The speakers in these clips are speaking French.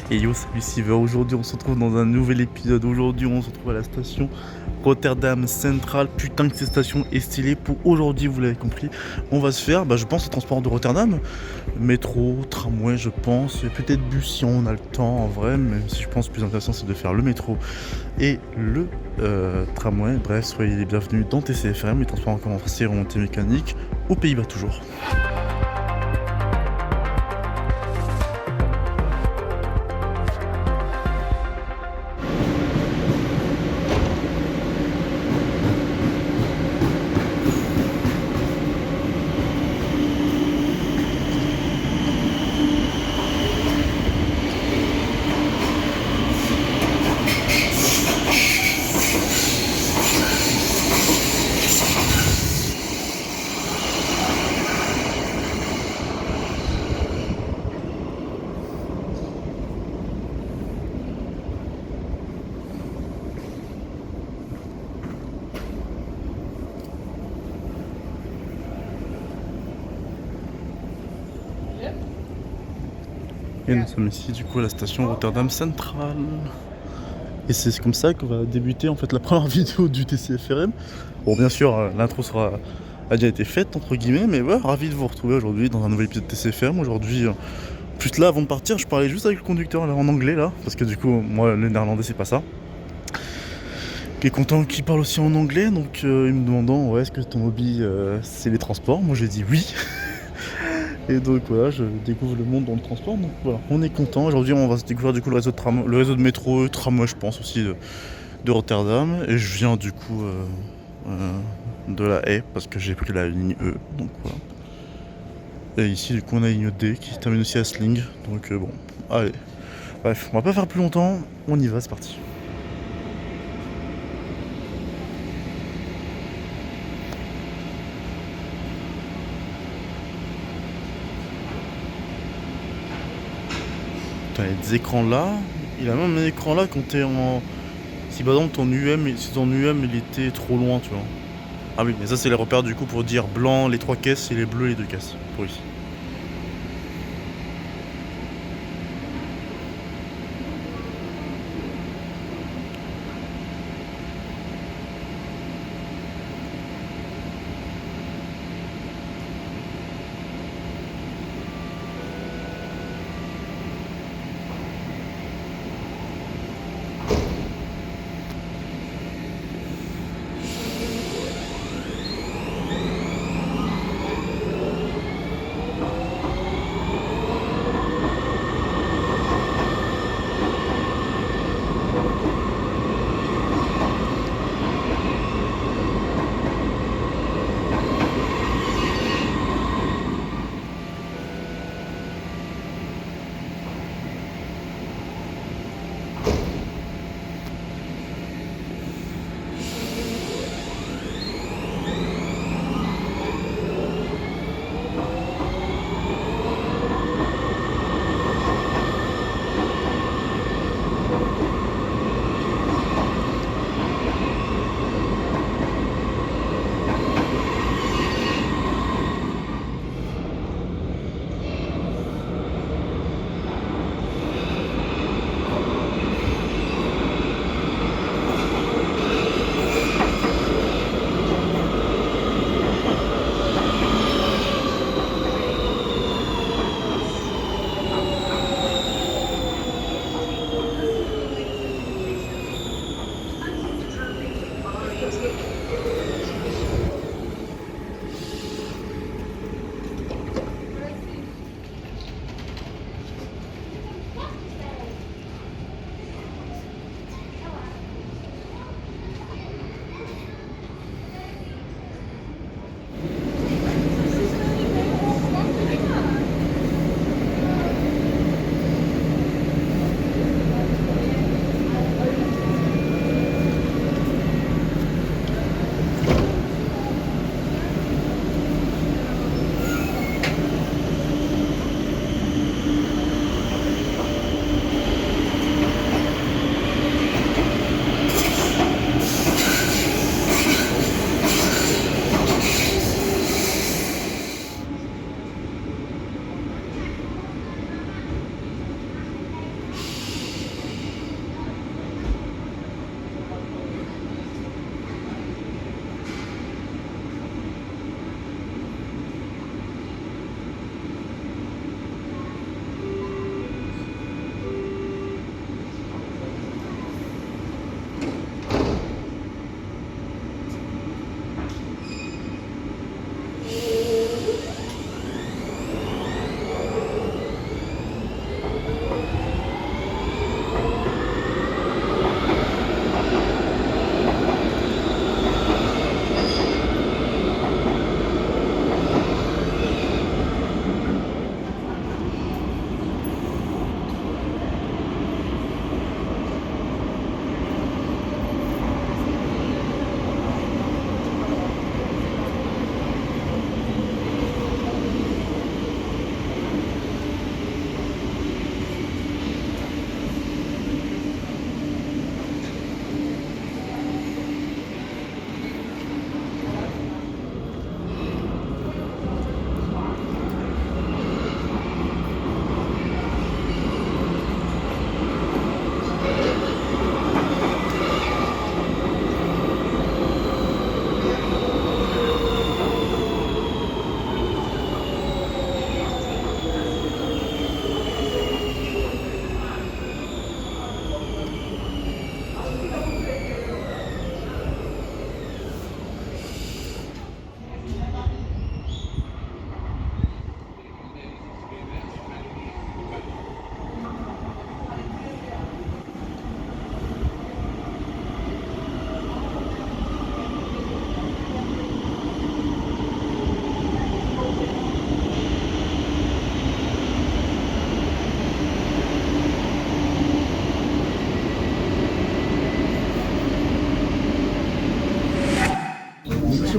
Et yo, salut Silver. Aujourd'hui, on se retrouve dans un nouvel épisode. Aujourd'hui, on se retrouve à la station Rotterdam Central. Putain que cette station est stylée. Pour aujourd'hui, vous l'avez compris, on va se faire, je pense, le transport de Rotterdam. Métro, tramway, je pense. Et peut-être bus si on a le temps en vrai. Même si je pense que le plus intéressant, c'est de faire le métro et le tramway. Bref, soyez les bienvenus dans TCFRM, les transports en commun français et remontée mécanique, aux Pays-Bas toujours. Et nous sommes ici du coup à la station Rotterdam Central. Et c'est comme ça que va débuter en fait la première vidéo du TCFRM. Bon, bien sûr, l'intro a déjà été faite entre guillemets, mais ouais, ravi de vous retrouver aujourd'hui dans un nouvel épisode de TCFRM. Aujourd'hui, plus là avant de partir, je parlais juste avec le conducteur là, en anglais là, parce que du coup, moi le néerlandais c'est pas ça. Qui est content qu'il parle aussi en anglais, donc il me demandant ouais, est-ce que ton hobby c'est les transports. Moi j'ai dit oui. Et donc voilà, je découvre le monde dans le transport, donc voilà, on est content. Aujourd'hui on va se découvrir du coup le réseau de métro, tramway je pense aussi de Rotterdam. Et je viens du coup de la Haye parce que j'ai pris la ligne E, donc voilà. Et ici du coup on a la ligne D qui termine aussi à Sling, donc bon, allez. Bref, on va pas faire plus longtemps, on y va, c'est parti. Putain, il y a des écrans là, il a même un écran là quand t'es en... Si par exemple si ton UM il était trop loin, tu vois. Ah oui, mais ça c'est les repères du coup pour dire blanc les 3 caisses et les bleus les 2 caisses, pour ici.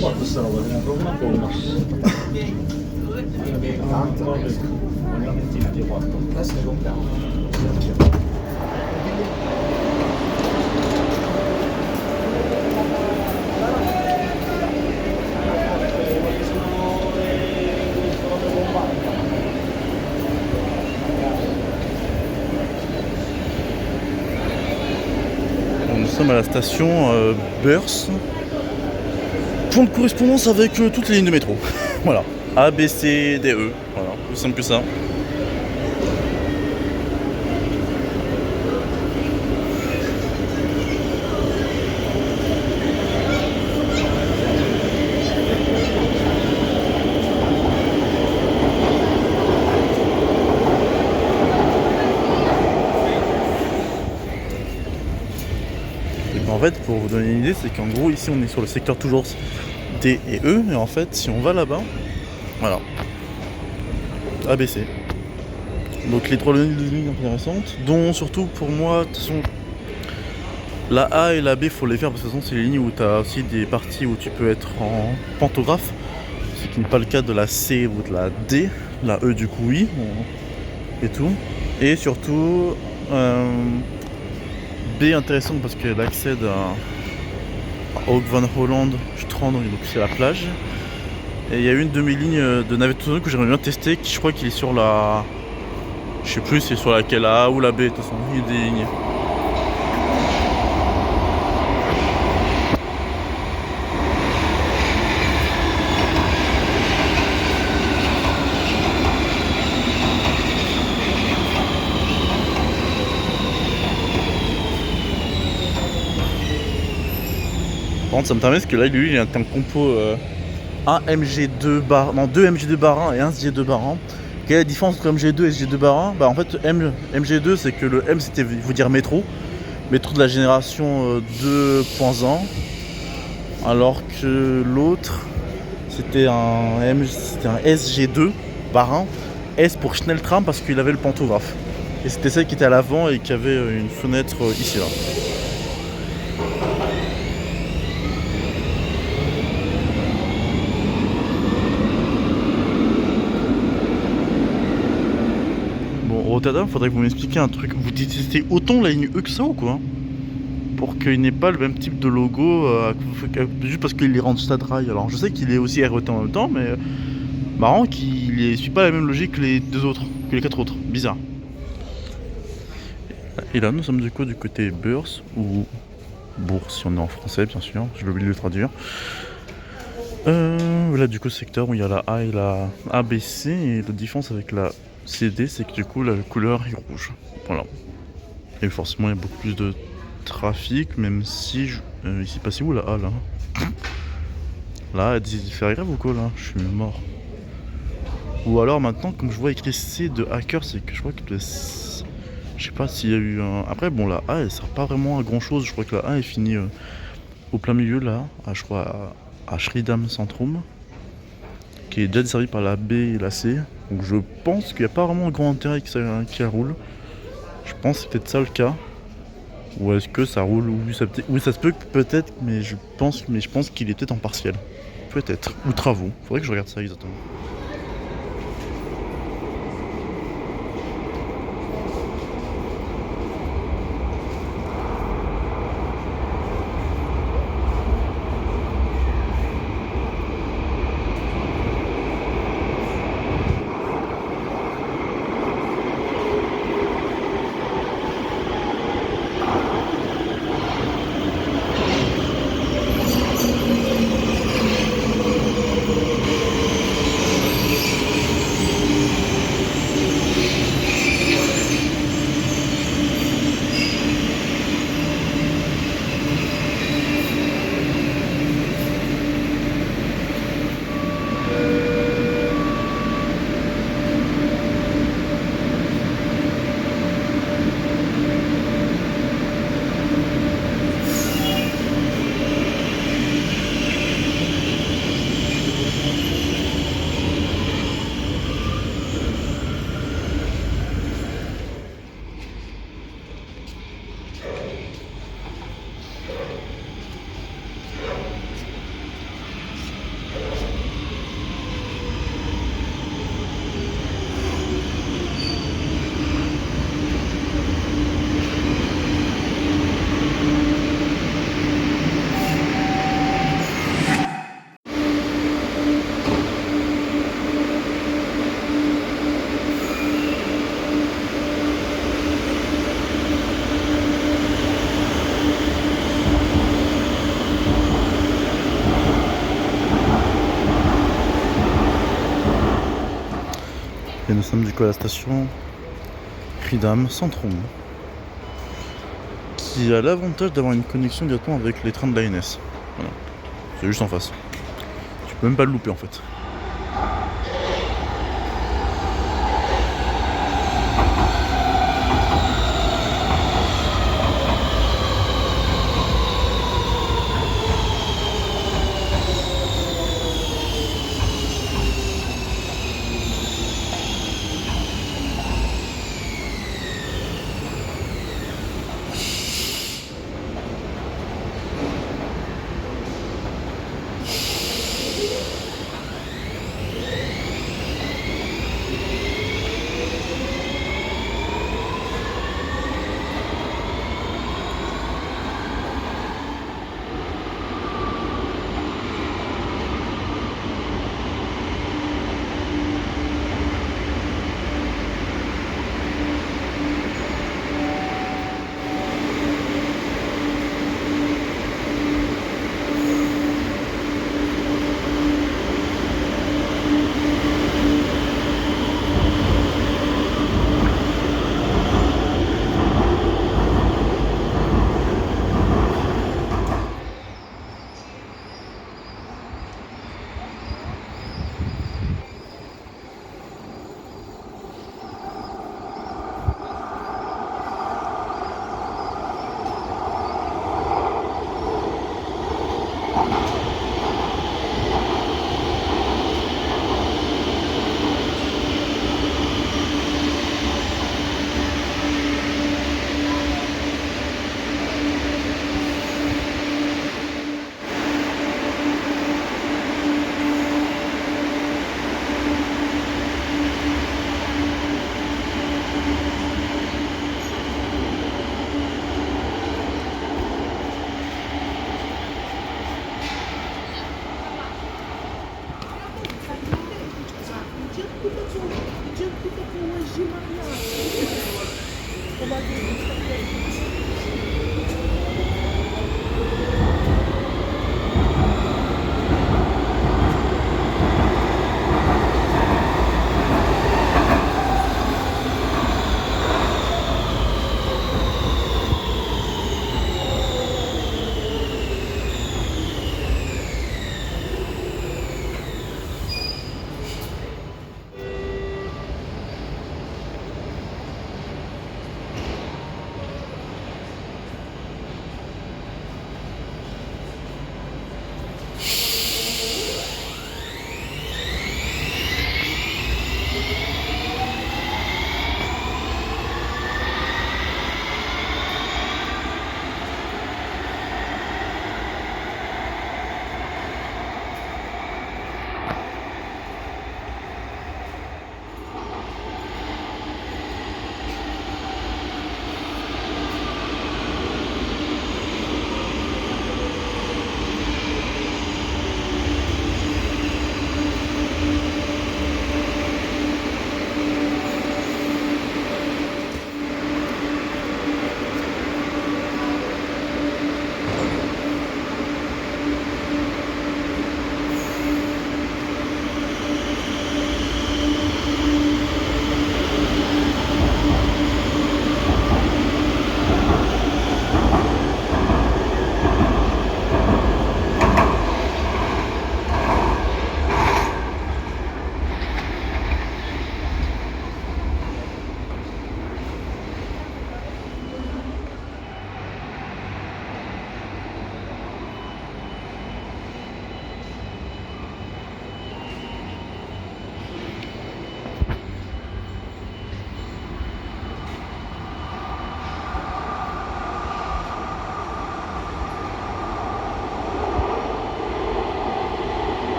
Nous sommes à la station Beurs. Point de correspondance avec toutes les lignes de métro. Voilà. A, B, C, D, E. Voilà, plus simple que ça. En fait, pour vous donner une idée, c'est qu'en gros, ici, on est sur le secteur toujours D et E. Et en fait, si on va là-bas, voilà, A, B, C. Donc les trois lignes intéressantes, dont surtout pour moi, de toute façon, la A et la B, faut les faire parce que de toute façon, c'est les lignes où tu as aussi des parties où tu peux être en pantographe, ce qui n'est pas le cas de la C ou de la D. La E, du coup, oui, et tout. Et surtout, B intéressant parce qu'elle accède à Hoek van Holland Strand, donc c'est la plage. Et il y a une demi-ligne de navette autonome que j'aimerais bien tester, qui je crois qu'il est sur la... Je sais plus si c'est sur laquelle, la A ou la B, de toute façon, il y a des lignes. Par contre, ça me permet parce que là, lui, il est un compo un MG2 bar, non 2 MG2 bar 1 et un SG2 bar 1. Quelle est la différence entre MG2 et SG2 bar 1? Bah en fait MG2 c'est que le M c'était vous dire métro de la génération 2.1, alors que l'autre c'était un SG2 bar 1, S pour Schnelltram parce qu'il avait le pantographe. Et c'était celle qui était à l'avant et qui avait une fenêtre ici là. Rotterdam, faudrait que vous m'expliquiez un truc. Vous détestez autant la ligne E que ça ou quoi? Pour qu'il n'ait pas le même type de logo, juste parce qu'il est rend Stade Rail. Alors je sais qu'il est aussi RET en même temps, mais marrant qu'il ne suit pas la même logique que les deux autres, que les quatre autres. Bizarre. Et là nous sommes du coup du côté Beurs, ou Bourse si on est en français bien sûr, j'ai oublié de le traduire. Là du coup secteur où il y a la A et la ABC, et la différence avec la CD, c'est que du coup la couleur est rouge. Voilà. Et forcément il y a beaucoup plus de trafic, même si ici passé où la A là? Là, elle dit faire grève ou quoi là? Je suis mort. Ou alors maintenant, comme je vois écrit C de hacker, c'est que je crois que je sais pas s'il y a eu un. Après bon, la A elle sert pas vraiment à grand chose. Je crois que la A est finie au plein milieu là, je crois à Schiedam Centrum, qui est déjà desservi par la B et la C. Donc je pense qu'il n'y a pas vraiment de grand intérêt que ça roule. Je pense que c'est peut-être ça le cas. Ou est-ce que ça roule? Oui, ça se peut peut-être, mais je pense qu'il est peut-être en partiel. Peut-être. Ou travaux. Faudrait que je regarde ça exactement. Et nous sommes du coup à la station Quidam Centrum, qui a l'avantage d'avoir une connexion directement avec les trains de l'ANS. Voilà. C'est juste en face. Tu peux même pas le louper en fait.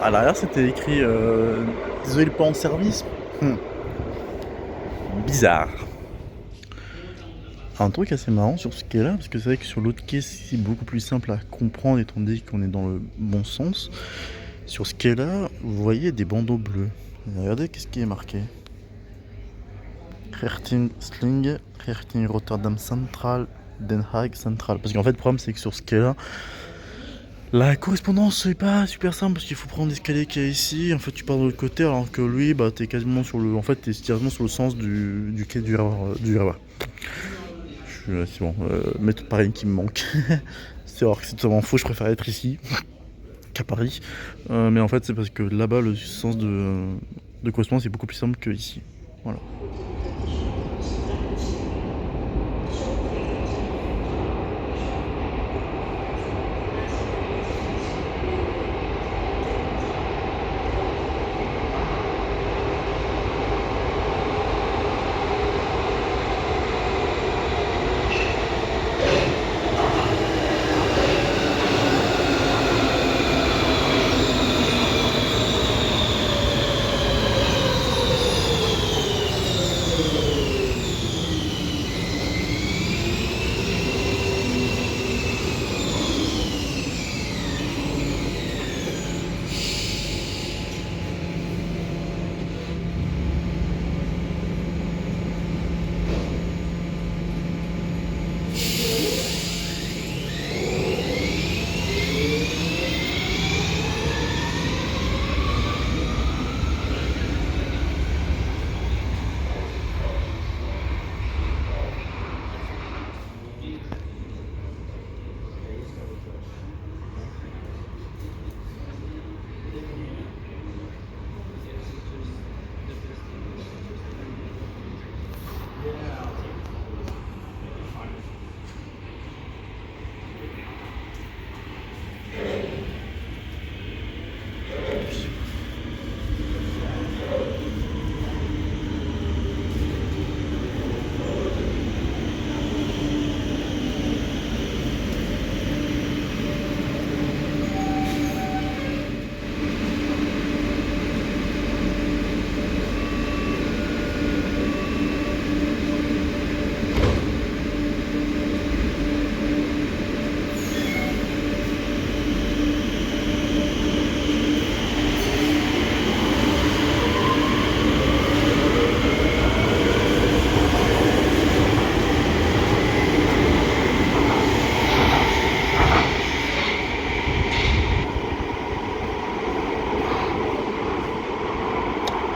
à l'arrière, c'était écrit désolé pas en service. Bizarre. Un truc assez marrant sur ce quai-là, parce que c'est vrai que sur l'autre quai, c'est beaucoup plus simple à comprendre étant donné qu'on est dans le bon sens. Sur ce quai-là, vous voyez des bandeaux bleus. Regardez qu'est-ce qui est marqué. Richting Sling, Richting Rotterdam Central, Den Haag Central. Parce qu'en fait, le problème, c'est que sur ce quai-là, la correspondance n'est pas super simple parce qu'il faut prendre l'escalier qu'il y a ici. En fait, tu pars de l'autre côté alors que lui, bah, t'es quasiment sur le. En fait, t'es quasiment sur le sens du quai du RER. C'est bon, méthode pareil qui me manque. C'est vrai que c'est totalement faux, je préfère être ici qu'à Paris. Mais en fait, c'est parce que là-bas, le sens de correspondance est beaucoup plus simple qu'ici. Voilà.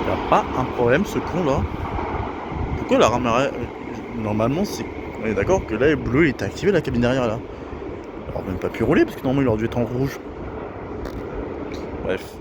Y a pas un problème ce con là. Pourquoi la rame normalement c'est. On est d'accord que là le bleu il était activé la cabine derrière là. Alors même pas pu rouler parce que normalement il aurait dû être en rouge. Bref.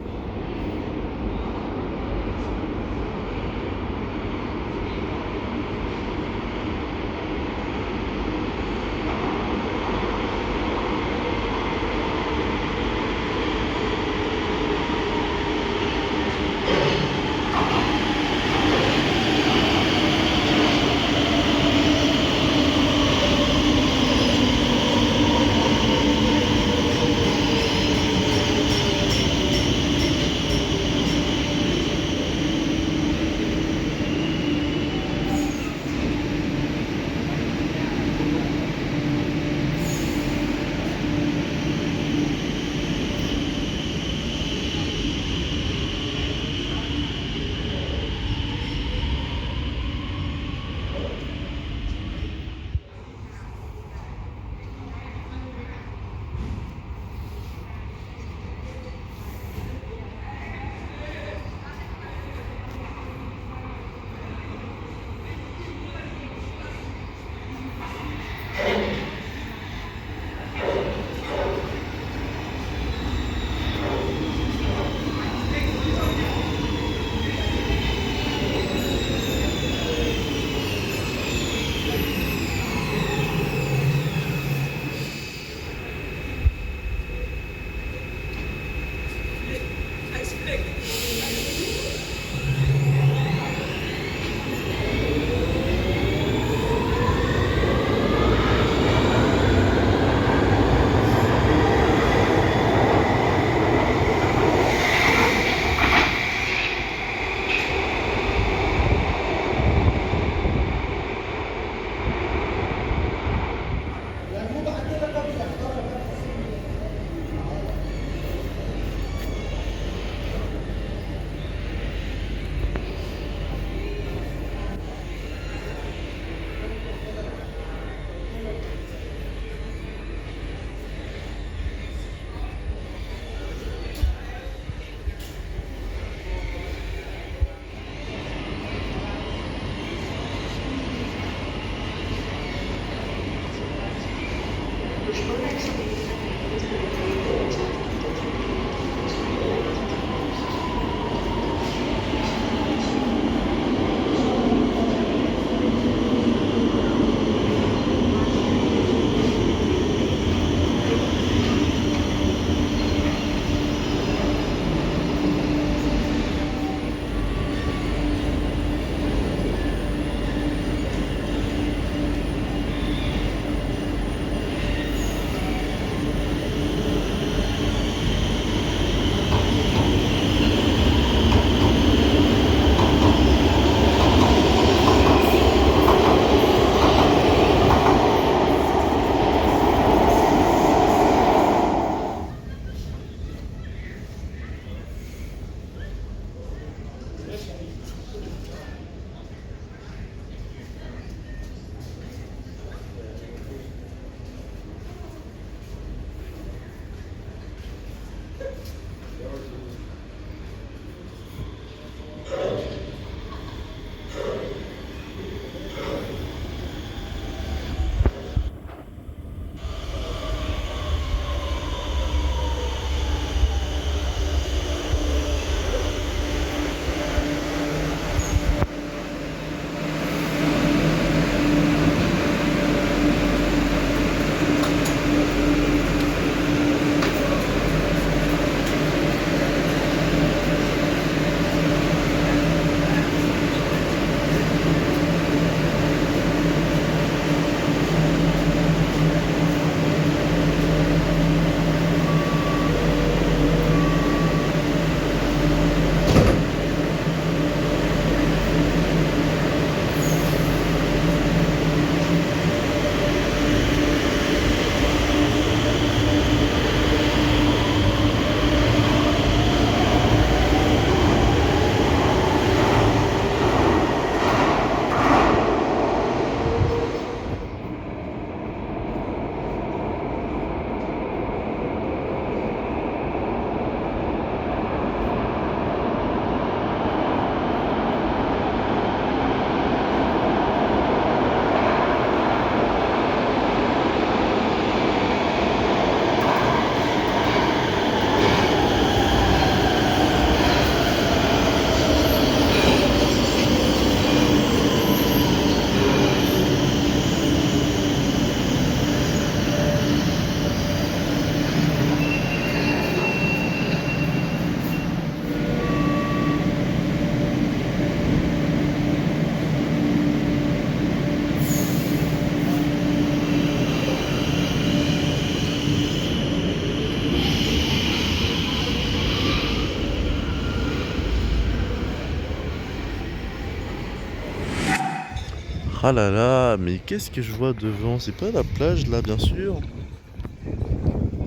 Ah là là, mais qu'est-ce que je vois devant? C'est pas la plage là, bien sûr.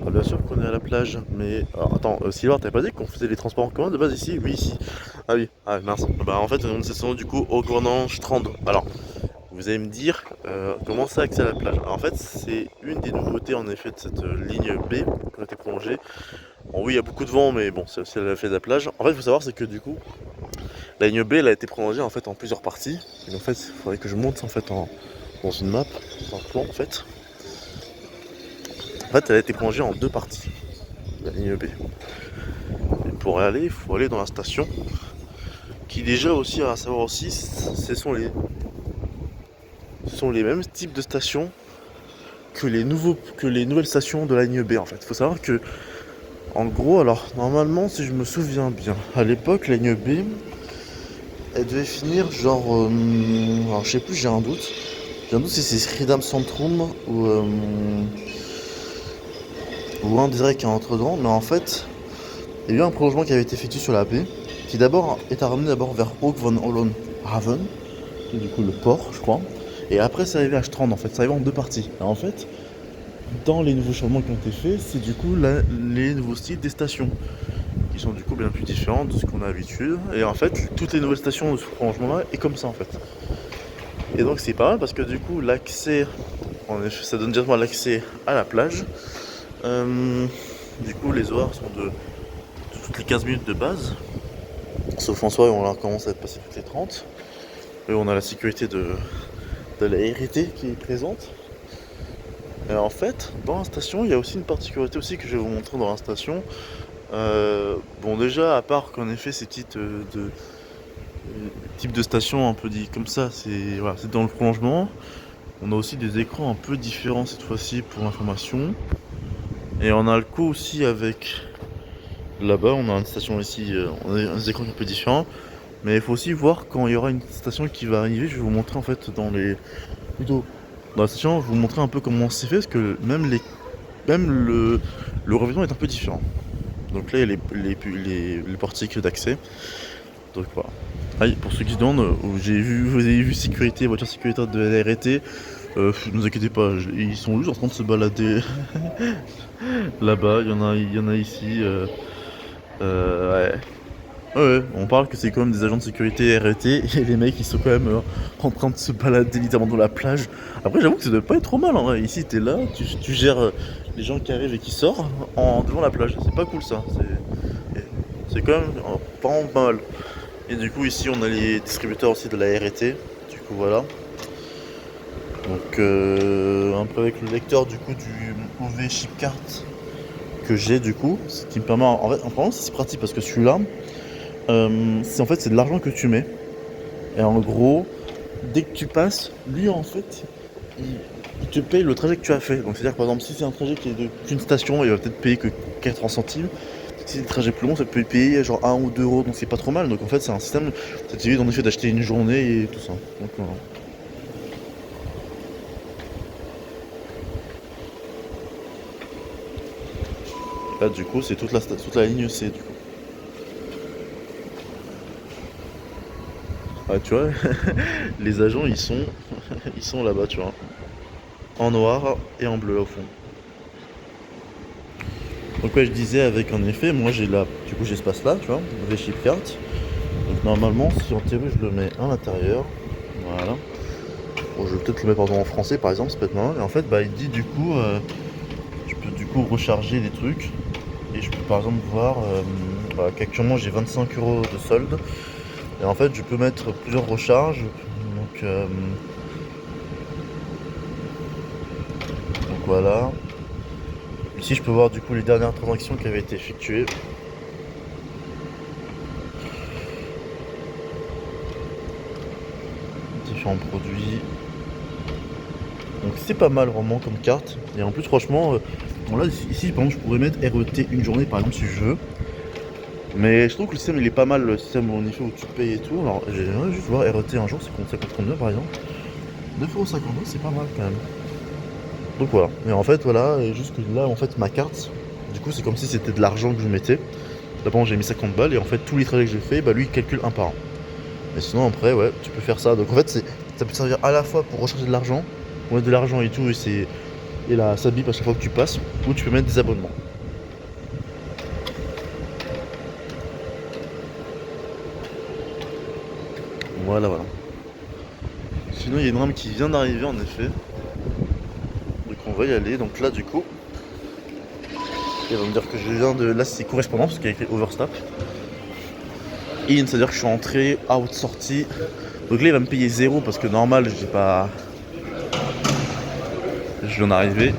Ah, bien sûr qu'on est à la plage, mais... Alors, attends, Sylvain, t'avais pas dit qu'on faisait les transports en commun de base ici? Oui, ici. Ah oui, ah mince. Bah en fait, on est du coup au Strand. Alors, vous allez me dire comment ça accès à la plage. Alors, en fait, c'est une des nouveautés en effet de cette ligne B qui a été prolongée. Bon, oui, il y a beaucoup de vent, mais bon, c'est aussi l'effet de la plage. En fait, il faut savoir, c'est que du coup, la ligne B, elle a été prolongée en fait en plusieurs parties. Et en fait, il faudrait que je monte en fait dans une map, dans un plan en fait. En fait, elle a été prolongée en deux parties, la ligne B. Et pour y aller, il faut aller dans la station, qui déjà aussi, à savoir aussi, ce sont les mêmes types de stations que les nouvelles stations de la ligne B en fait. Il faut savoir que, en gros, alors normalement, si je me souviens bien, à l'époque, la ligne B, elle devait finir genre, alors je sais plus, j'ai un doute. J'ai un doute si c'est Schiedam Centrum ou un des qui est entre dedans, mais en fait, il y a eu un prolongement qui avait été effectué sur la baie, qui d'abord est ramené d'abord vers Hoek van Holland Haven, qui est du coup le port, je crois, et après c'est arrivé à Strand en fait, c'est arrivé en deux parties. Et en fait, dans les nouveaux changements qui ont été faits, c'est du coup les nouveaux styles des stations, qui sont du coup bien plus différents de ce qu'on a l'habitude. Et en fait, toutes les nouvelles stations de ce prolongement-là est comme ça en fait. Et donc c'est pas mal parce que du coup l'accès, ça donne directement l'accès à la plage. Du coup les horaires sont de toutes les 15 minutes de base. Sauf en soirée, on commence à être passé toutes les 30. Et on a la sécurité de la RT qui est présente. Et en fait, dans la station, il y a aussi une particularité aussi que je vais vous montrer dans la station. Bon déjà, à part qu'en effet ces petites types de stations un peu dit comme ça, c'est voilà, c'est dans le prolongement. On a aussi des écrans un peu différents cette fois-ci pour l'information. Et on a le coup aussi avec là-bas, on a une station ici, on a des écrans un peu différents. Mais il faut aussi voir quand il y aura une station qui va arriver. Je vais vous montrer en fait dans les plutôt dans la station, je vais vous montrer un peu comment c'est fait parce que même le revêtement est un peu différent. Donc là, il y a les portiques d'accès. Donc voilà. Allez, pour ceux qui se demandent, vous avez vu sécurité, voiture sécurité de la RT, ne vous inquiétez pas, ils sont juste en train de se balader là-bas, il y en a ici. Ouais. Ouais, on parle que c'est quand même des agents de sécurité RT et les mecs ils sont quand même en train de se balader littéralement dans la plage. Après j'avoue que ça doit pas être trop mal en vrai. Ici t'es là, tu gères les gens qui arrivent et qui sortent devant la plage. C'est pas cool ça. C'est quand même vraiment pas mal. Et du coup ici on a les distributeurs aussi de la RT. Du coup voilà. Donc un peu avec le lecteur du coup du OV Chipcard que j'ai du coup. Ce qui me permet en fait en France c'est pratique parce que celui-là c'est en fait c'est de l'argent que tu mets. Et en gros, dès que tu passes, lui en fait, il te paye le trajet que tu as fait. Donc c'est-à-dire que par exemple, si c'est un trajet qui est qu'une station, il va peut-être payer que 80 centimes. Si c'est des trajets plus longs, ça peut payer genre 1 ou 2 euros, donc c'est pas trop mal. Donc en fait, c'est un système, ça t'évite en effet d'acheter une journée et tout ça. Donc voilà. Là du coup, c'est toute la ligne C du coup. Ah, tu vois, les agents ils sont là-bas, tu vois. En noir et en bleu au fond. Donc ouais, je disais avec en effet, moi j'ai là, du coup j'ai ce passe là, tu vois, les chip cards. Donc normalement, si en théorie je le mets à l'intérieur, voilà. Bon, je vais peut-être le mettre pardon, en français par exemple, ça peut être marrant. Et en fait, bah il dit du coup, je peux du coup recharger des trucs. Et je peux par exemple voir bah, qu'actuellement j'ai 25 euros de solde. Et en fait, je peux mettre plusieurs recharges. Donc voilà. Ici, je peux voir du coup les dernières transactions qui avaient été effectuées. Différents produits. Donc c'est pas mal vraiment comme carte. Et en plus franchement, bon là ici par exemple je pourrais mettre RET une journée par exemple si je veux. Mais je trouve que le système il est pas mal, le système en effet où tu payes et tout. Alors j'aimerais juste voir RET un jour, ça coûte combien par exemple 9,52€, c'est pas mal quand même. Donc voilà. Et en fait voilà, et juste que là en fait ma carte, du coup c'est comme si c'était de l'argent que je mettais. D'abord j'ai mis 50 balles et en fait tous les trajets que j'ai fait, bah lui il calcule un par un. Mais sinon après ouais, tu peux faire ça. Donc en fait ça peut servir à la fois pour recharger de l'argent, pour mettre de l'argent et tout, et là ça bip à chaque fois que tu passes, ou tu peux mettre des abonnements. Voilà voilà. Sinon il y a une rame qui vient d'arriver en effet. Donc on va y aller. Donc là du coup, il va me dire que je viens de. Là c'est correspondant parce qu'il y a écrit overstop. In, c'est-à-dire que je suis entré, out, sorti. Donc là il va me payer 0 parce que normal j'ai pas. Je viens d'arriver.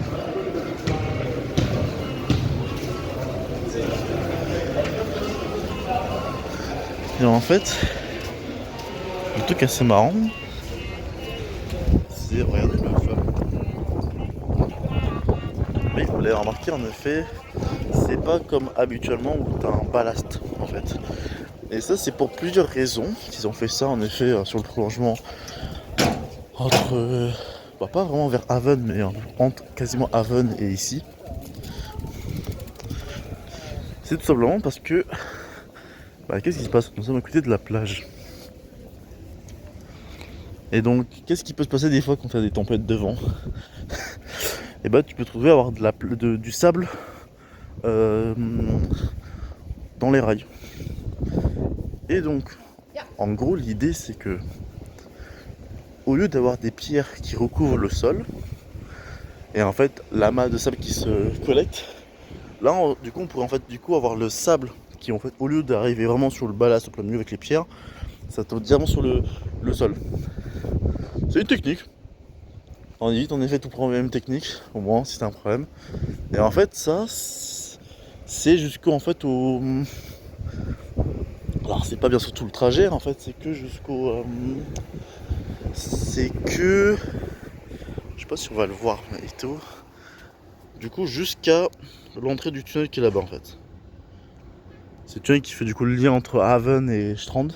Et en fait, le truc assez marrant, c'est, regardez le flamme. Mais vous l'avez remarqué en effet, c'est pas comme habituellement où t'as un ballast en fait. Et ça c'est pour plusieurs raisons qu'ils ont fait ça en effet sur le prolongement entre, bah, pas vraiment vers Haven, mais entre quasiment Haven et ici. C'est tout simplement parce que, bah, qu'est-ce qui se passe? Nous sommes à côté de la plage. Et donc, qu'est-ce qui peut se passer des fois quand tu as des tempêtes de vent? Et bah, tu peux trouver avoir du sable dans les rails. Et donc, en gros, l'idée c'est que, au lieu d'avoir des pierres qui recouvrent le sol, et en fait l'amas de sable qui se collecte, là, du coup, on pourrait en fait avoir le sable qui, en fait, au lieu d'arriver vraiment sur le ballast au plein milieu avec les pierres, ça tombe directement sur le sol. C'est une technique. On évite en effet tout problème technique, au moins si c'est un problème. Et en fait ça, c'est jusqu'au en fait au... Alors c'est pas bien sûr tout le trajet en fait, c'est que jusqu'au... c'est que... Je sais pas si on va le voir et tout. Du coup jusqu'à l'entrée du tunnel qui est là-bas en fait. C'est le tunnel qui fait du coup le lien entre Haven et Strand.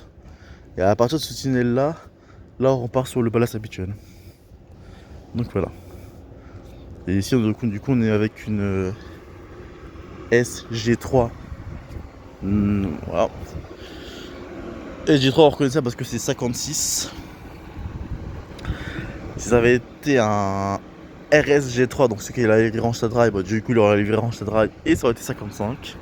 Et à partir de ce tunnel là, on repart sur le palace habituel. Donc voilà. Et ici du coup on est avec une SG3. Voilà. SG3 on reconnaît ça parce que c'est 56. Si ça avait été un RSG3, donc ce qui est la livrée Randstad Drive, bah, du coup il aurait livré Randstad Drive et ça aurait été 55.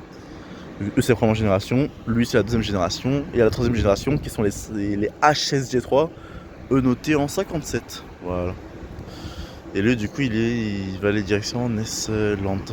Eux c'est la première génération, lui c'est la deuxième génération, et la troisième génération qui sont les HSG3, eux notés en 57. Voilà. Et lui du coup il va aller direction Nesland.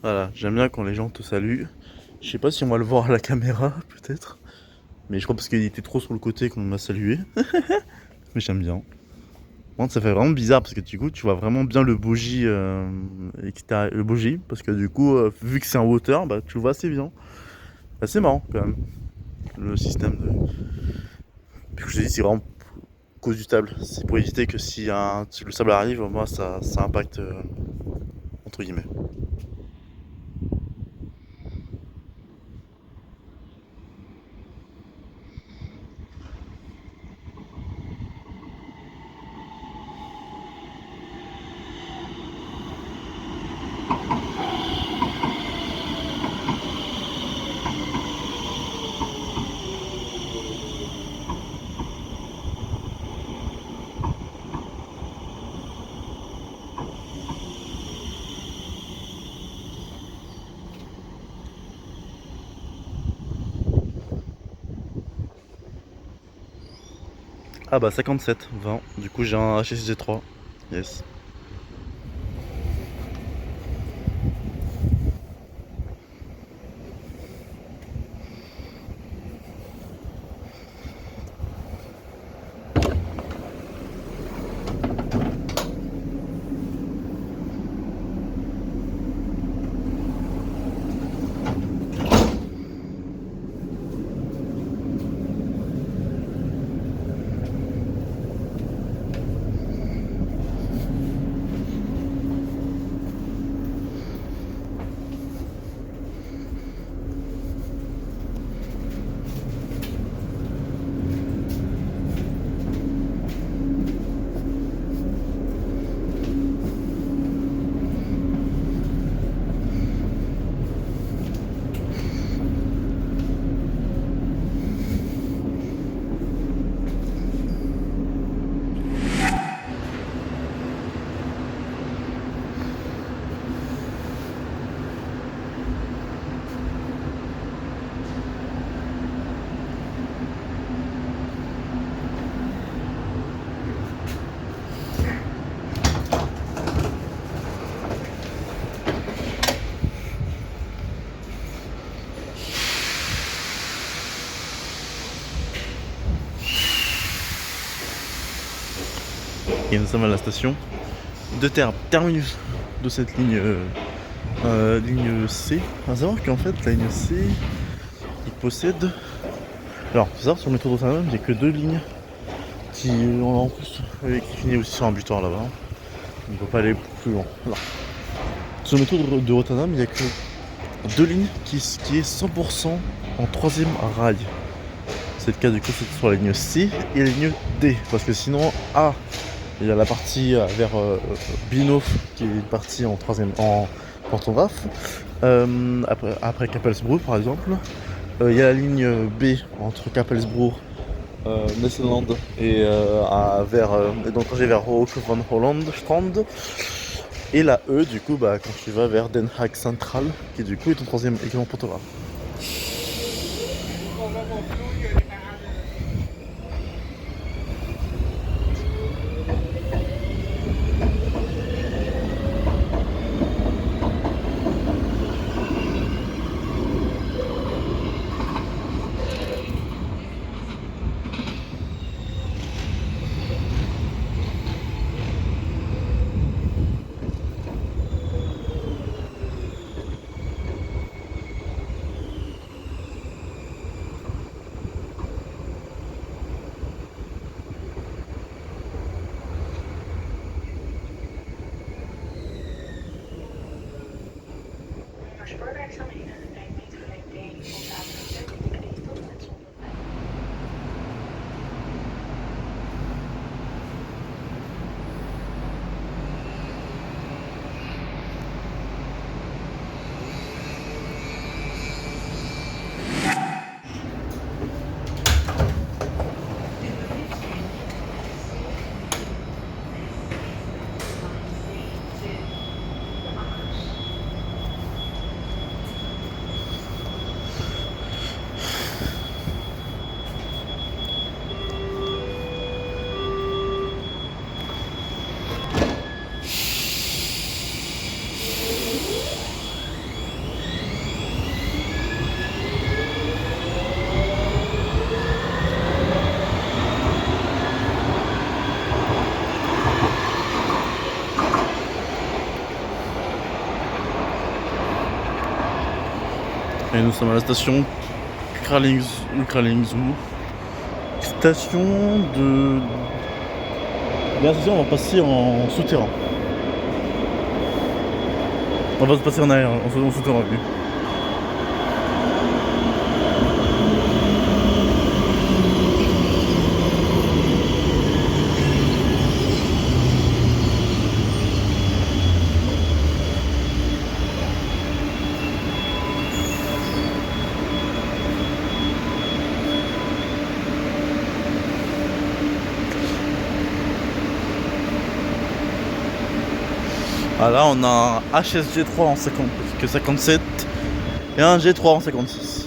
Voilà, j'aime bien quand les gens te saluent. Je sais pas si on va le voir à la caméra, peut-être. Mais je crois parce qu'il était trop sur le côté qu'on m'a salué. Mais j'aime bien. Bon, ça fait vraiment bizarre parce que du coup tu vois vraiment bien le bogie, le bogie parce que du coup vu que c'est en hauteur, bah tu le vois assez bien. C'est marrant quand même le système de. Puis je te dis c'est vraiment cause du sable. C'est pour éviter que si le sable arrive, moi ça impacte entre guillemets. Ah bah 57, 20. Du coup j'ai un HSG3. Yes. Et nous sommes à la station de terminus de cette ligne, ligne C. À savoir qu'en fait, la ligne C, il possède. Alors, faut savoir sur le métro de Rotterdam, il n'y a que 2 lignes qui ont en plus, qui finissent aussi sur un butoir là-bas. On ne peut pas aller plus loin. Alors, sur le métro de Rotterdam, il n'y a que 2 lignes qui est 100% en 3ème rail. C'est le cas du coup sur la ligne C et la ligne D. Parce que sinon, A, il y a la partie vers Binof qui est une partie en 3ème en pantographe. Après Kappelsbroek par exemple. Il y a la ligne B entre Kappelsbroek, Nesseland et dans le trajet vers Hoek van Holland Strand. Et la E du coup quand tu vas vers Den Haag Central qui du coup est en 3ème également pantographe. Et nous sommes à la station Kralingzoo. Station de. La station, on va passer en souterrain. On va se passer en arrière, en souterrain. Ah là on a un HSG3 en 57 et un G3 en 56.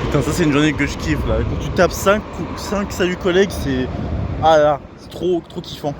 Putain, ça c'est une journée que je kiffe là. Quand tu tapes 5 salut collègues, c'est. Ah là, c'est trop kiffant.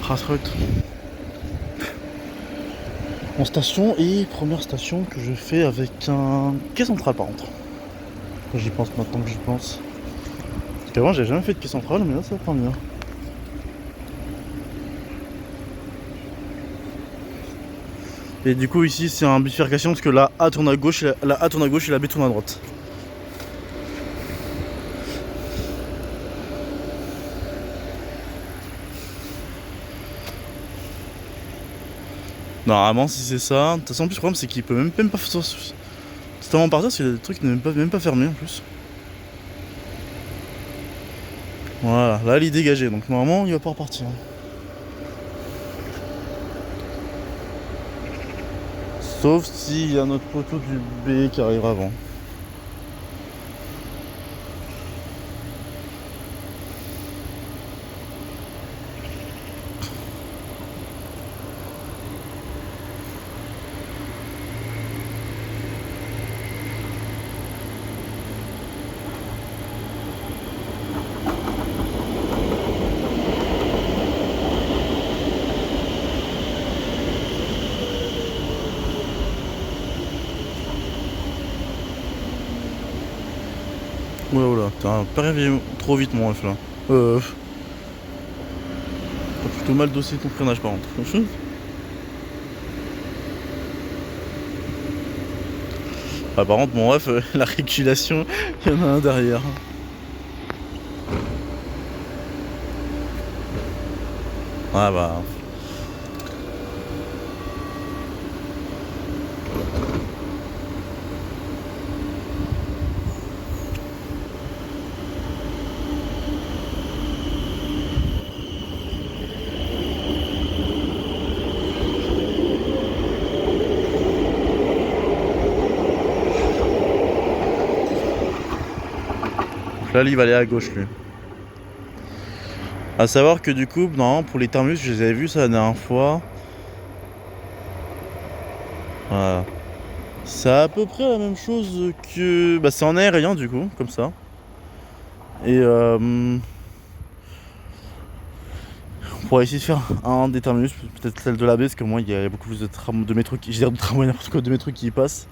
Grasroute. En station, et première station que je fais avec un quai central par contre. J'y pense maintenant que j'y pense. Parce qu'avant j'ai jamais fait de quai central, mais là ça va bien. Et du coup ici c'est un bifurcation parce que la A tourne à gauche, la A tourne à gauche et la B tourne à droite. Normalement si c'est ça, de toute façon en plus le problème c'est qu'il peut même pas totalement partir parce que le truc n'est même pas fermé en plus. Voilà, là il est dégagé donc normalement il va pouvoir partir. Sauf s'il y a notre poteau du B qui arrivera avant. Oula, t'as pas réveillé trop vite mon ref là. T'as plutôt mal dossé ton freinage par contre. Ah, par contre mon ref, la régulation, il y en a un derrière. Ah bah. Là, il va aller à gauche lui. A savoir que du coup, non, pour les terminus, je les avais vus ça la dernière fois. Voilà. C'est à peu près la même chose que. Bah, c'est en aérien du coup, comme ça. Et on pourrait essayer de faire un des terminus, peut-être celle de la baie, parce que moi il y a beaucoup plus de métro qui. Je veux dire de tramway, n'importe quoi, de métro qui y passent.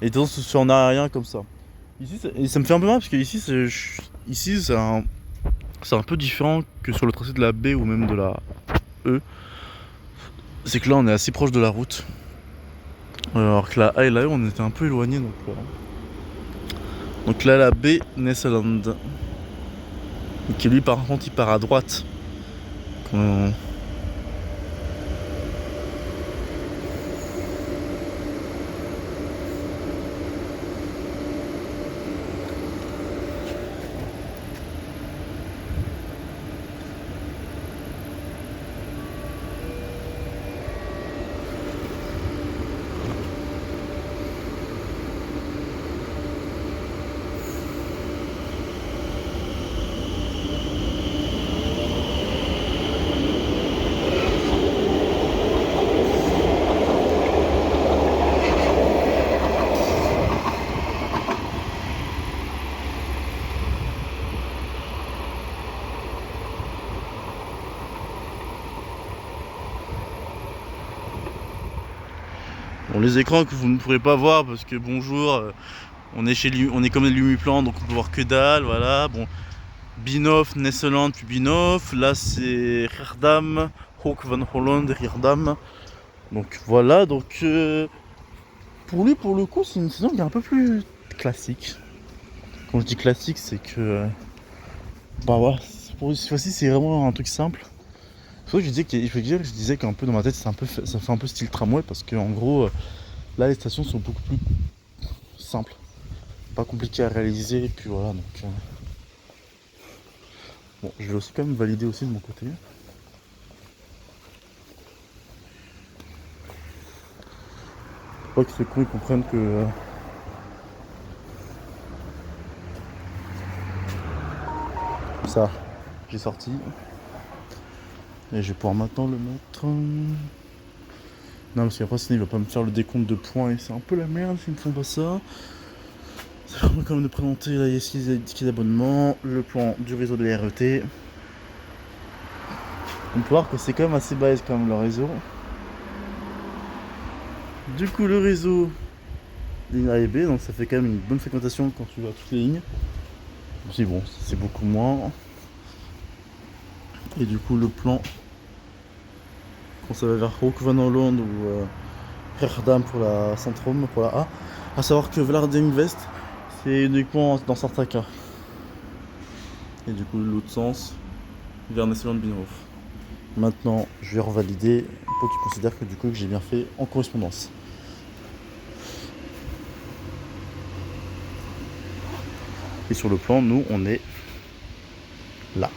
Et de c'est en aérien comme ça. Ici, et ça me fait un peu mal parce que ici c'est un peu différent que sur le tracé de la B ou même de la E. C'est que là on est assez proche de la route. Alors que la A et la E on était un peu éloignés donc voilà. Donc là la B Nesseland. Et qui lui par contre il part à droite. Bon, les écrans que vous ne pourrez pas voir parce que bonjour, on est comme les Lumiplan donc on peut voir que dalle, voilà. Bon, Binoff, Nesseland puis Binoff, là c'est Rierdam, Hoek van Holland, Rierdam. Donc voilà, donc pour lui pour le coup c'est une saison qui est un peu plus classique. Quand je dis classique c'est que bah voilà, pour cette fois-ci c'est vraiment un truc simple. C'est pour ça que je disais qu'un peu dans ma tête ça fait un peu style tramway parce que en gros là les stations sont beaucoup plus simples, pas compliquées à réaliser et puis voilà donc bon je vais aussi quand même valider aussi de mon côté. Faut pas que ces cons ils comprennent que comme ça j'ai sorti et je vais pouvoir maintenant le mettre. Non parce qu'après sinon il va pas me faire le décompte de points et c'est un peu la merde s'ils ne font pas ça. Ça permet quand même de présenter là ici les tickets d'abonnement, le plan du réseau de la RET. On peut voir que c'est quand même assez balèze quand même le réseau. Du coup le réseau ligne A et B, donc ça fait quand même une bonne fréquentation quand tu vois toutes les lignes. Je dis bon, c'est beaucoup moins. Et du coup le plan, quand ça va vers Hoek van Holland ou Rotterdam pour la Centrum, pour la A, à savoir que Vlaardingen West, c'est uniquement dans certains cas. Et du coup l'autre sens, vers Nesseland Binnenhof. Maintenant, je vais revalider pour qu'il considère que du coup que j'ai bien fait en correspondance. Et sur le plan, nous, on est là.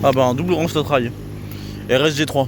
Ah bah un double Randstad Rail. RSG3.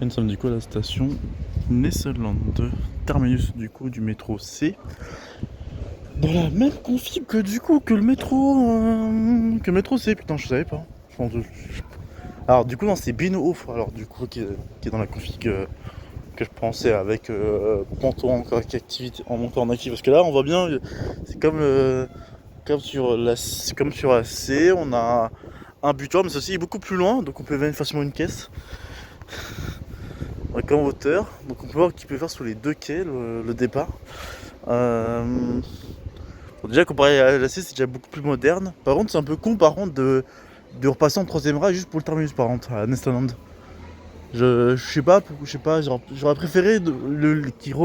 nous sommes du coup à la station Nesseland, terminus du coup du métro C. Dans la même config que du coup que le métro C, putain je savais pas. Alors du coup non c'est Bino Off, alors du coup qui est dans la config que je pensais avec Panto encore activité en montant en actif, parce que là on voit bien c'est comme sur la C, on a un butoir mais ceci est beaucoup plus loin, donc on peut venir facilement une caisse. Donc en hauteur, donc on peut voir qu'il peut faire sur les deux quais le départ. Bon, déjà comparé à la C c'est déjà beaucoup plus moderne. Par contre c'est un peu con par contre de repasser en troisième rail juste pour le terminus par contre à Nestaland. Je sais pas, j'aurais préféré qu'ils se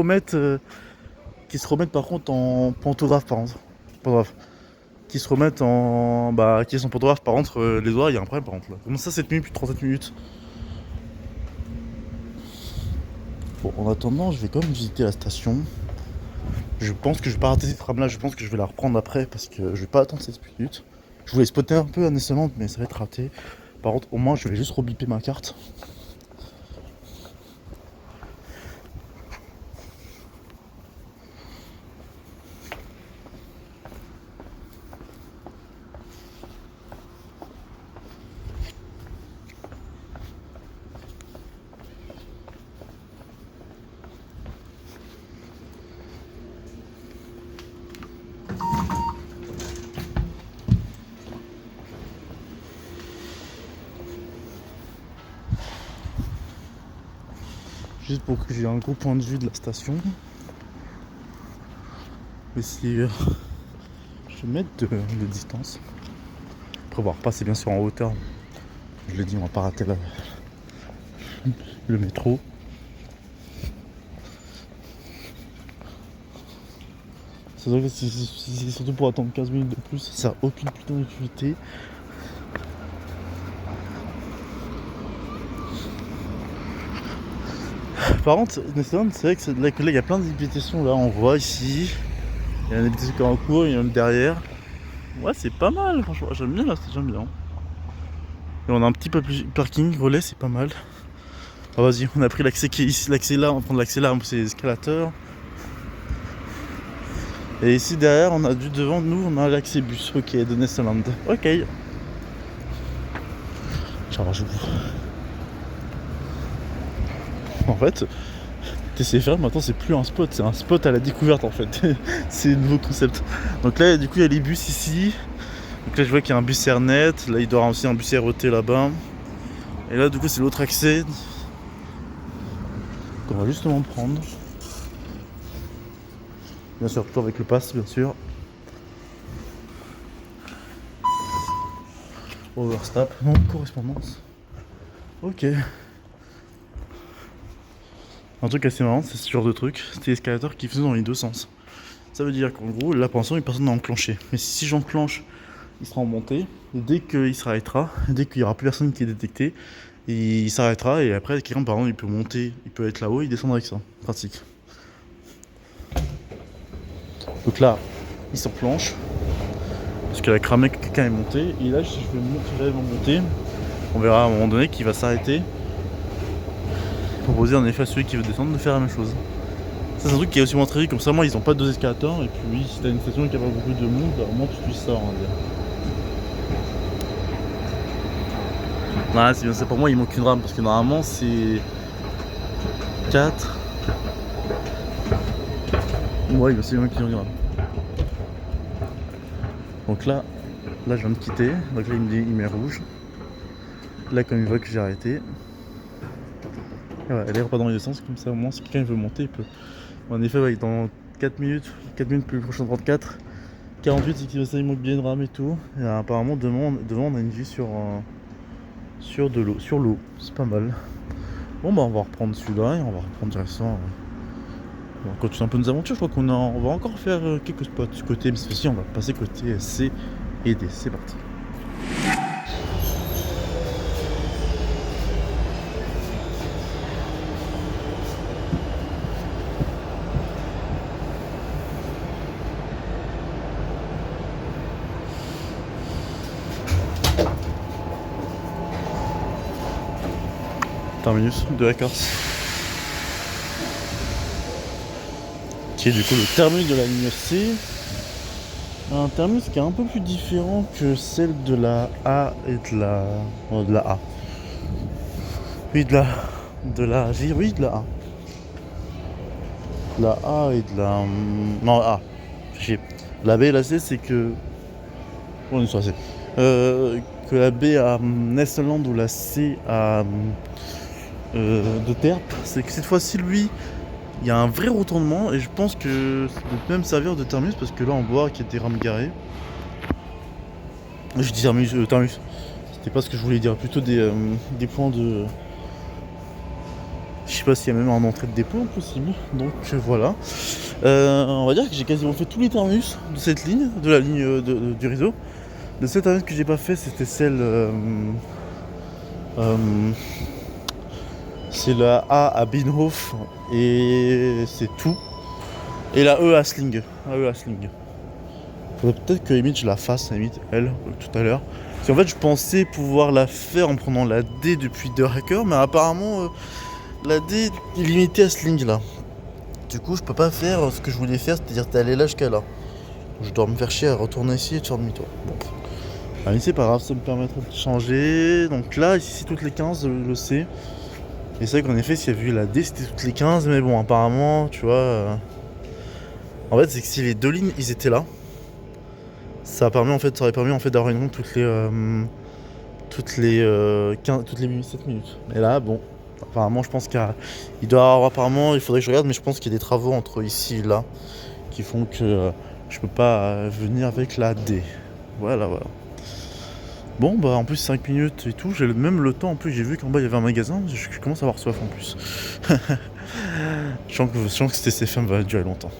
remettent par contre en pantographe par contre. Pantographe. Qu'ils se remettent en. Bah, qui sont pantographe par contre, les doigts, il y a un problème par contre là. Comment ça 7 minutes plus de 37 minutes? Bon, en attendant, je vais quand même visiter la station. Je pense que je vais pas rater cette trame là, je pense que je vais la reprendre après parce que je vais pas attendre 7 minutes. Je voulais spotter un peu à Nesseland, mais ça va être raté. Par contre, au moins, je vais juste rebiper ma carte. Juste pour que j'ai un gros point de vue de la station. Mais si je vais mettre de distance. Après, on va repasser bien sûr en hauteur. Je l'ai dit, on va pas rater le métro. C'est vrai que c'est surtout pour attendre 15 minutes de plus, ça n'a aucune putain d'utilité. Par contre, c'est vrai que là il y a plein d'habitations là, on voit ici. Il y a une habitation qui est en cours, il y en a même derrière. Ouais, c'est pas mal, franchement, j'aime bien là, j'aime bien. Et on a un petit peu plus parking, relais, c'est pas mal. Ah, vas-y, on a pris l'accès qui est ici, l'accès là, on va prendre l'accès là, c'est l'escalateur. Et ici derrière, on a devant de nous, on a l'accès bus, ok, de Nesseland. Ok. J'en En fait, TCFR maintenant c'est plus un spot, c'est un spot à la découverte en fait. C'est le nouveau concept. Donc là du coup il y a les bus ici. Donc là je vois qu'il y a un bus Cernet, là il doit y avoir aussi un bus RET là-bas. Et là du coup c'est l'autre accès qu'on va justement prendre. Bien sûr toujours avec le pass bien sûr. Overstap, non, correspondance. Ok. Un truc assez marrant, c'est ce genre de truc, c'est l'escalator qui faisait dans les deux sens. Ça veut dire qu'en gros, là pour l'instant, personne n'a enclenché. Mais si j'enclenche, il sera en montée. Et dès qu'il s'arrêtera, dès qu'il n'y aura plus personne qui est détecté, il s'arrêtera. Et après, quelqu'un par exemple, il peut monter, il peut être là-haut, il descendra avec ça. Pratique. Donc là, il s'enclenche. Parce qu'il a cramé que quelqu'un est monté. Et là, si je vais monter, on verra à un moment donné qu'il va s'arrêter. Proposer en effet à celui qui veut descendre de faire la même chose. Ça c'est un truc qui est aussi montré, comme ça moi ils ont pas deux escalators et puis si t'as une station qui a pas beaucoup de monde, bah, au moins tu puisses ça on va dire. Non c'est bien ça, pour moi il manque une rame parce que normalement c'est 4. Ouais il va manquer une rame. Donc là je viens de quitter, donc là il met rouge. Là comme il voit que j'ai arrêté. Et ouais, elle est pas dans les deux sens, comme ça au moins si quelqu'un veut monter il peut. En effet ouais, dans 4 minutes plus prochain 34. 48 c'est qu'il il manque bien une rame et tout. Et apparemment devant on a une vue sur l'eau, c'est pas mal. Bon bah on va reprendre celui-là et on va reprendre direction. On va continuer un peu nos aventures, je crois on va encore faire quelques spots côté, mais cette fois-ci on va passer côté C et D, c'est parti. terminus de Hackers, qui est du coup le terminus de la ligne C. Un terminus qui est un peu plus différent que celle de la A et de la A. Oui, de la oui, de la A. La A et de la... Non, A. La B et la C, c'est que... On est sur la C. Que la B à Nestland ou la C à de Terp, c'est que cette fois-ci, lui, il y a un vrai retournement et je pense que ça peut même servir de terminus parce que là, on voit qu'il y a des rames garées. Je dis terminus, c'était pas ce que je voulais dire, plutôt des points de... Je sais pas s'il y a même un entrée de dépôt possible, donc voilà. On va dire que j'ai quasiment fait tous les terminus de cette ligne, de la ligne du réseau. Le seul terminus que j'ai pas fait, c'était celle... c'est la A à Binnhof et c'est tout. Et la E à Sling. Faudrait peut-être que limite je la fasse, limite elle, tout à l'heure. Parce qu'en fait je pensais pouvoir la faire en prenant la D depuis The Hacker, mais apparemment la D est limitée à Sling là. Du coup je peux pas faire ce que je voulais faire, c'est-à-dire d'aller là jusqu'à là. Je dois me faire chier à retourner ici et de faire demi-tour. Bon. Allez, c'est pas grave, ça me permettra de changer. Donc là, ici c'est toutes les 15, je le sais. Et c'est vrai qu'en effet, s'il y avait eu la D, c'était toutes les 15, mais bon, apparemment, tu vois... En fait, c'est que si les deux lignes, ils étaient là, ça aurait permis en fait d'avoir une ronde toutes les 7 minutes. Et là, bon, apparemment, je pense qu'il doit y avoir, apparemment, il faudrait que je regarde, mais je pense qu'il y a des travaux entre ici et là, qui font que je peux pas venir avec la D. Voilà. Bon bah en plus 5 minutes et tout, j'ai même le temps, en plus j'ai vu qu'en bas il y avait un magasin, je commence à avoir soif en plus. Je sens que cette CFM va durer longtemps.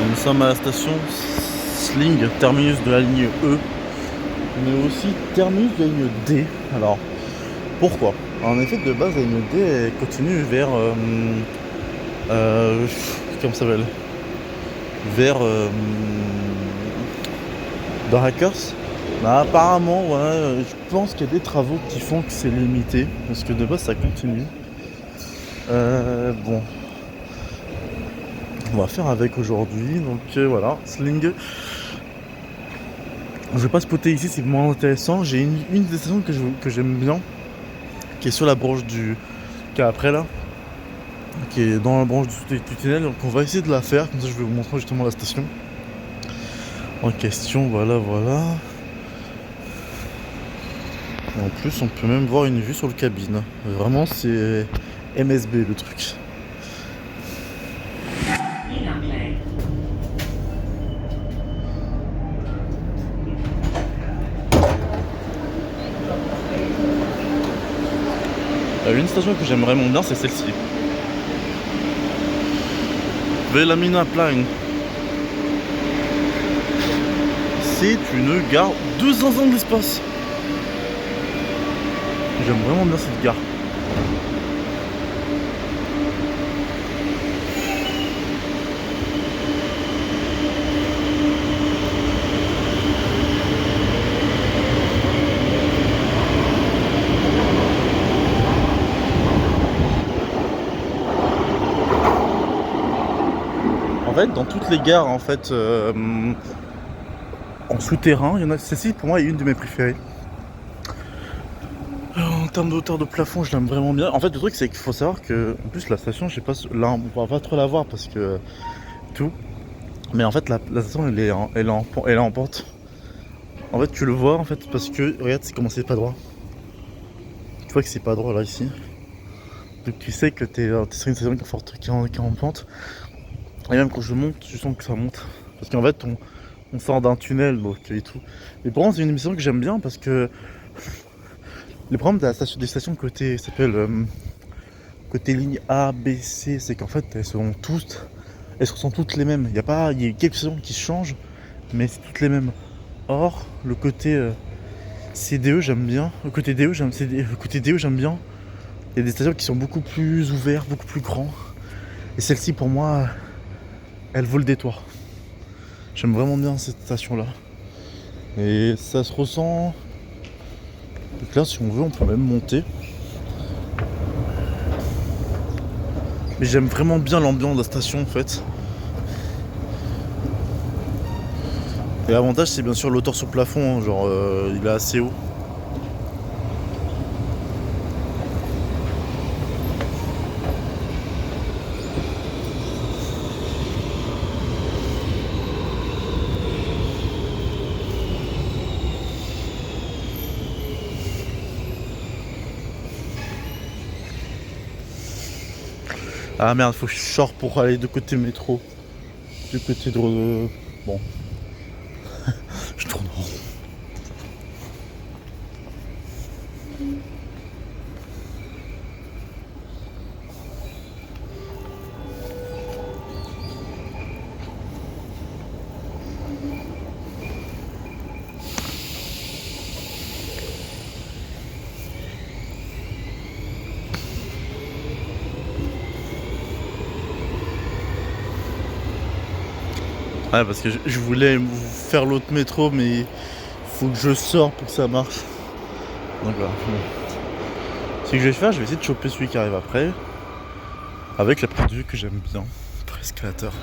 Nous sommes à la station Sling, terminus de la ligne E, mais aussi terminus de la ligne D. Alors, pourquoi? En effet, de base, la ligne D elle continue vers... comment ça s'appelle? Vers... The Hackers. Bah, apparemment, ouais, je pense qu'il y a des travaux qui font que c'est limité, parce que de base, ça continue. Bon. On va faire avec aujourd'hui, donc voilà, Sling. Je vais pas spotter ici, c'est moins intéressant. J'ai une des stations que j'aime bien, qui est sur la branche du... qui est après là. qui est dans la branche du tunnel. Donc on va essayer de la faire, comme ça je vais vous montrer justement la station en question. Voilà, voilà. Et en plus on peut même voir une vue sur le cabine. Vraiment c'est MSB le truc. Une station que j'aime vraiment bien, c'est celle-ci. Wilhelmina Plein. C'est une gare de zinzin de l'espace. J'aime vraiment bien cette gare. En fait, dans toutes les gares, en fait, en souterrain, il y en a. Celle-ci, pour moi, est une de mes préférées. En termes de hauteur de plafond, je l'aime vraiment bien. En fait, le truc, c'est qu'il faut savoir que, en plus, la station, je sais pas, là, on va pas trop la voir parce que tout. Mais en fait, la station, elle est en pente. En fait, tu le vois, en fait, parce que regarde, c'est comment c'est pas droit. Tu vois que c'est pas droit là ici. Donc tu sais que t'es sur une station qui est en pente. Et même quand je monte, tu sens que ça monte. Parce qu'en fait, on sort d'un tunnel donc, et tout. Mais pour moi, c'est une émission que j'aime bien parce que les problèmes des stations côté s'appelle côté ligne A, B, C, c'est qu'en fait, elles sont toutes les mêmes. Il y a quelques stations qui changent, mais c'est toutes les mêmes. Or, le côté CDE, j'aime bien. Le côté DE, j'aime bien. Il y a des stations qui sont beaucoup plus ouvertes, beaucoup plus grands. Et celle-ci, pour moi, elle vaut le détour. J'aime vraiment bien cette station-là. Et ça se ressent. Donc là, si on veut, on peut même monter. Mais j'aime vraiment bien l'ambiance de la station, en fait. Et l'avantage, c'est bien sûr l'auteur sur plafond. Hein, genre, il est assez haut. Ah merde, faut que je sorte pour aller de côté métro. Du côté de... Bon. Je tourne en rond. Ouais, parce que je voulais faire l'autre métro, mais il faut que je sorte pour que ça marche. Donc voilà. Ce que je vais faire, je vais essayer de choper celui qui arrive après. Avec la petite vue que j'aime bien. Très escalateur.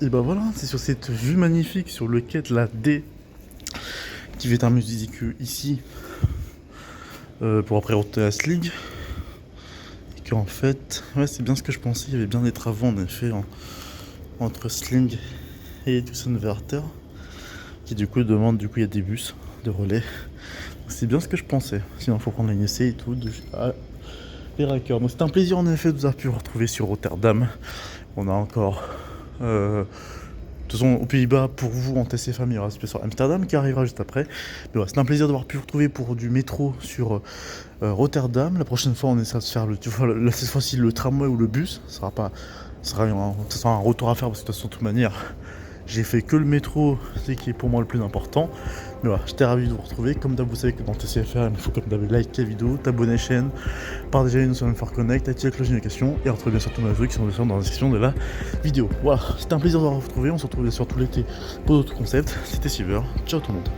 Et bah voilà, c'est sur cette vue magnifique sur le quai de la D qui fait un musique ici pour après retourner à Slig. Et qu'en fait, ouais, c'est bien ce que je pensais, il y avait bien des travaux en effet entre Sling et Dusenwerter qui du coup demande, il y a des bus de relais. C'est bien ce que je pensais, sinon il faut prendre la NSC et tout, les rackers. Donc c'est un plaisir en effet de vous avoir pu retrouver sur Rotterdam. On a encore de toute façon, aux Pays-Bas, pour vous, en TCFM, il y aura sur Amsterdam qui arrivera juste après. Mais voilà, c'est un plaisir d'avoir pu vous retrouver pour du métro sur Rotterdam. La prochaine fois, on essaie de faire cette fois-ci le tramway ou le bus. Ça sera un retour à faire parce que de toute manière, j'ai fait que le métro, c'est qui est pour moi le plus important. Mais voilà, j'étais ravi de vous retrouver. Comme d'hab, vous savez que dans TCFR, il faut comme d'hab liker la vidéo, t'abonner à la chaîne, partager nous sur M4 Connect, activer la cloche de notification et retrouver bien sûr tous nos trucs qui sont bien sûr dans la description de la vidéo. Voilà, c'était un plaisir de vous retrouver. On se retrouve bien sûr tout l'été pour d'autres concepts. C'était Silver. Ciao tout le monde.